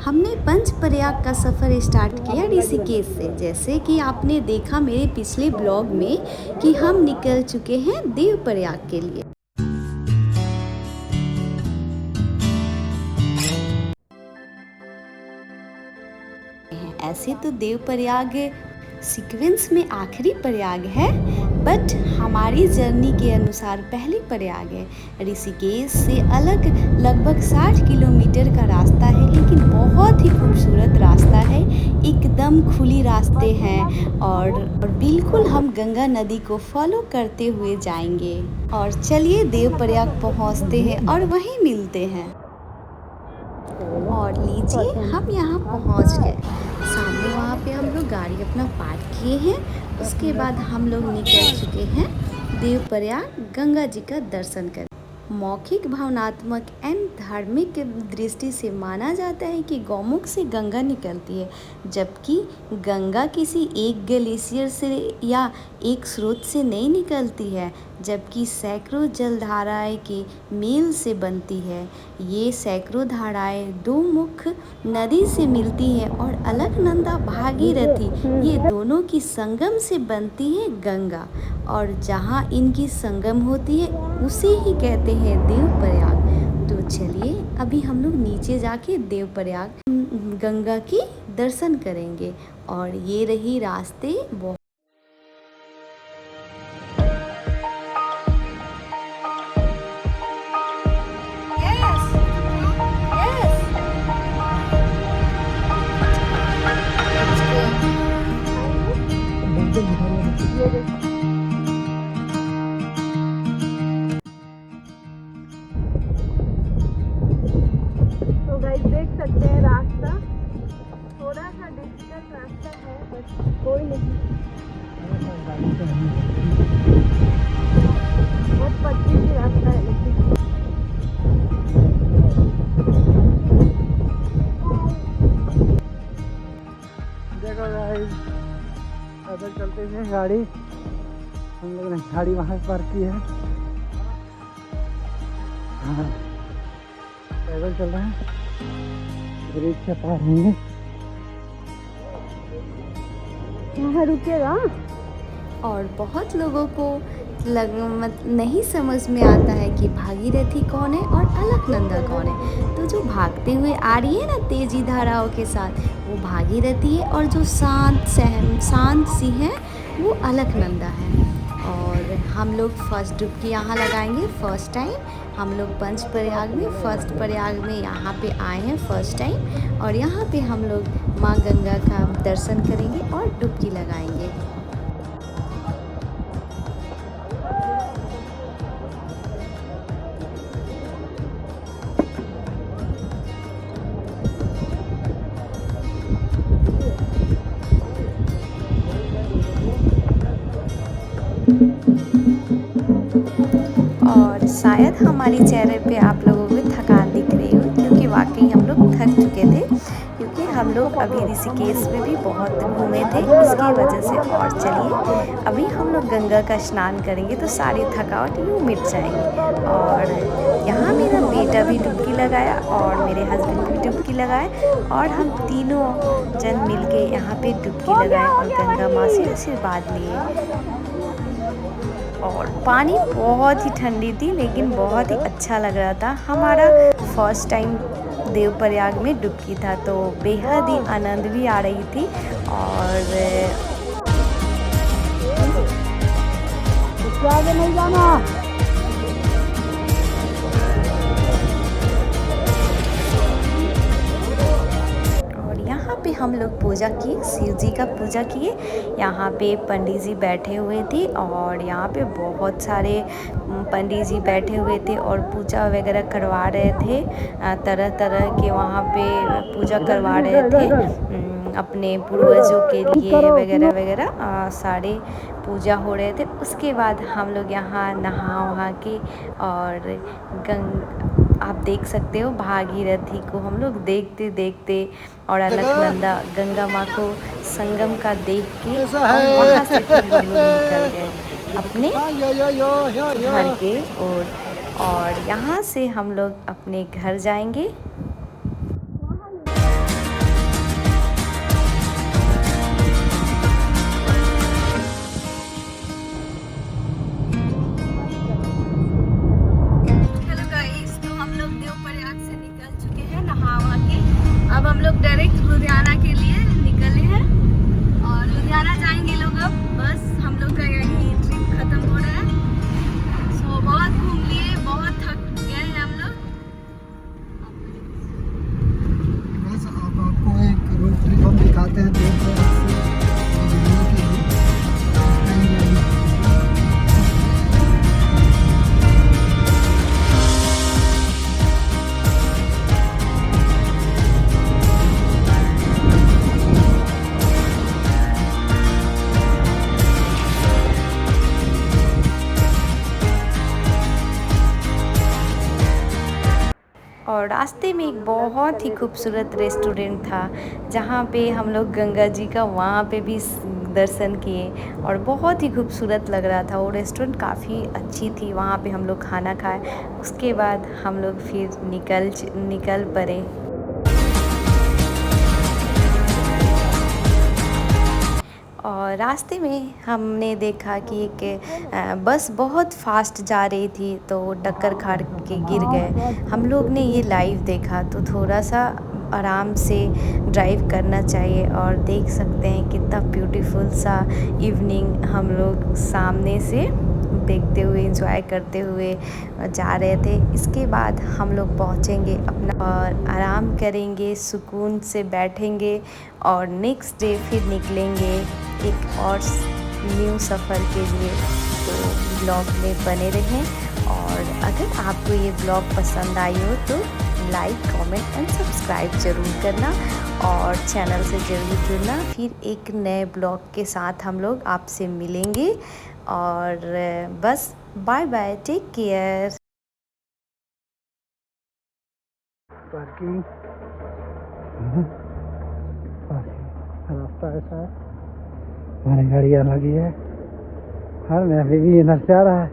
हमने पंचप्रयाग का सफ़र स्टार्ट किया ऋषिकेश से। जैसे कि आपने देखा मेरे पिछले ब्लॉग में कि हम निकल चुके हैं देवप्रयाग के लिए। ऐसे तो देवप्रयाग सीक्वेंस में आखिरी प्रयाग है, बट हमारी जर्नी के अनुसार पहली प्रयाग है। ऋषिकेश से अलग लगभग 60 किलोमीटर का रास्ता है, लेकिन बहुत ही खूबसूरत रास्ता है। एकदम खुली रास्ते हैं और बिल्कुल हम गंगा नदी को फॉलो करते हुए जाएंगे। और चलिए देवप्रयाग पहुंचते हैं और वहीं मिलते हैं। और लीजिए हम यहाँ पहुँच गए। सामने वहाँ पे हम लोग गाड़ी अपना पार्क किए हैं। उसके बाद हम लोग निकल चुके हैं देवप्रयाग गंगा जी का दर्शन कर। मौखिक, भावनात्मक एंड धार्मिक दृष्टि से माना जाता है कि गौमुख से गंगा निकलती है, जबकि गंगा किसी एक ग्लेशियर से या एक स्रोत से नहीं निकलती है, जबकि सैकड़ों जलधाराएं के मेल से बनती है। ये सैकड़ों धाराएं दो मुख्य नदी से मिलती है और अलकनंदा, भागीरथी, ये दोनों की संगम से बनती है गंगा। और जहाँ इनकी संगम होती है उसे ही कहते हैं देवप्रयाग। तो चलिए अभी हम लोग नीचे जाके देवप्रयाग गंगा की दर्शन करेंगे। और ये रही रास्ते। तो गाइस देख सकते हैं रास्ता थोड़ा सा डिफिकल्ट रास्ता है, बट कोई नहीं, बहुत पतली सी रास्ता है। लेकिन देखो गाइस, पैदल चलते हुए गाड़ी, हम लोग ने गाड़ी वहाँ पार्क की है। हाँ, पैदल चल रहे हैं, ब्रिज से पार होंगे। यहाँ रुकेगा। और बहुत लोगों को नहीं समझ में आता है कि भागीरथी कौन है और अलकनंदा कौन है। तो जो भागते हुए आ रही है ना तेजी धाराओं के साथ, वो भागीरथी है, और जो शांत सी है वो अलकनंदा है। और हम लोग फर्स्ट डुबकी यहाँ लगाएंगे। फर्स्ट टाइम हम लोग पंचप्रयाग में, फर्स्ट प्रयाग में यहाँ पे आए हैं फर्स्ट टाइम। और यहाँ पे हम लोग माँ गंगा का दर्शन करेंगे और डुबकी लगाएंगे। और शायद हमारी चेहरे पे आप लोगों को थकान दिख रही हो, क्योंकि वाकई हम लोग थक चुके थे, क्योंकि हम लोग अभी ऋषिकेश में भी बहुत घूमे थे इसकी वजह से। और चलिए अभी हम लोग गंगा का स्नान करेंगे तो सारी थकावट यूँ मिट जाएंगी। और यहाँ मेरा बेटा भी डुबकी लगाया और मेरे हस्बैंड भी डुबकी लगाए, और हम तीनों जन मिलके यहाँ पे डुबकी लगाए और गंगा माँ से आशीर्वाद लिए। और पानी बहुत ही ठंडी थी, लेकिन बहुत ही अच्छा लग रहा था। हमारा फर्स्ट टाइम देवप्रयाग में डुबकी था, तो बेहद ही आनंद भी आ रही थी। और आगे नहीं जाना। यहाँ पे हम लोग पूजा किए, शिव जी का पूजा किए। यहाँ पे पंडित जी बैठे हुए थे, और यहाँ पे बहुत सारे पंडित जी बैठे हुए थे और पूजा वगैरह करवा रहे थे। तरह तरह के वहाँ पे पूजा करवा रहे थे अपने पूर्वजों के लिए वगैरह वगैरह, सारे पूजा हो रहे थे। उसके बाद हम लोग यहाँ नहा वहा के, और आप देख सकते हो भागीरथी को हम लोग देखते देखते और अलकनंदा गंगा माँ को संगम का देख के, और वहाँ से फिर हम लोग निकल गए अपने घर के ओर। और यहाँ से हम लोग अपने घर जाएंगे। लोग डायरेक्ट लुधियाना के लिए निकले हैं और लुधियाना जाएंगे लोग अब। बस हम लोग का यही ट्रिप खत्म हो रहा है। सो बहुत घूम लिए, बहुत थक गए हैं हम लोग। बस अब आपको एक रोड ट्रिप हम दिखाते हैं देवप्रयाग से दिल्ली के लिए। और रास्ते में एक बहुत ही खूबसूरत रेस्टोरेंट था जहाँ पे हम लोग गंगा जी का वहाँ पे भी दर्शन किए और बहुत ही खूबसूरत लग रहा था। वो रेस्टोरेंट काफ़ी अच्छी थी, वहाँ पे हम लोग खाना खाए। उसके बाद हम लोग फिर निकल पड़े। और रास्ते में हमने देखा कि एक बस बहुत फास्ट जा रही थी तो वो टक्कर खा के गिर गए। हम लोग ने ये लाइव देखा तो थोड़ा सा आराम से ड्राइव करना चाहिए। और देख सकते हैं कितना ब्यूटीफुल सा इवनिंग हम लोग सामने से देखते हुए एंजॉय करते हुए जा रहे थे। इसके बाद हम लोग पहुँचेंगे अपना और आराम करेंगे, सुकून से बैठेंगे और नेक्स्ट डे फिर निकलेंगे एक और न्यू सफ़र के लिए। तो ब्लॉग में बने रहें और अगर आपको ये ब्लॉग पसंद आई हो तो लाइक, कमेंट एंड सब्सक्राइब ज़रूर करना और चैनल से ज़रूर जुड़ना। फिर एक नए ब्लॉग के साथ हम लोग आपसे मिलेंगे और बस bye bye, take care. Parking रास्ता ऐसा है, हमारी गाड़ियाँ लगी है। हाँ, मैं अभी भी इधर से आ रहा है।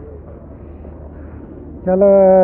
चलो।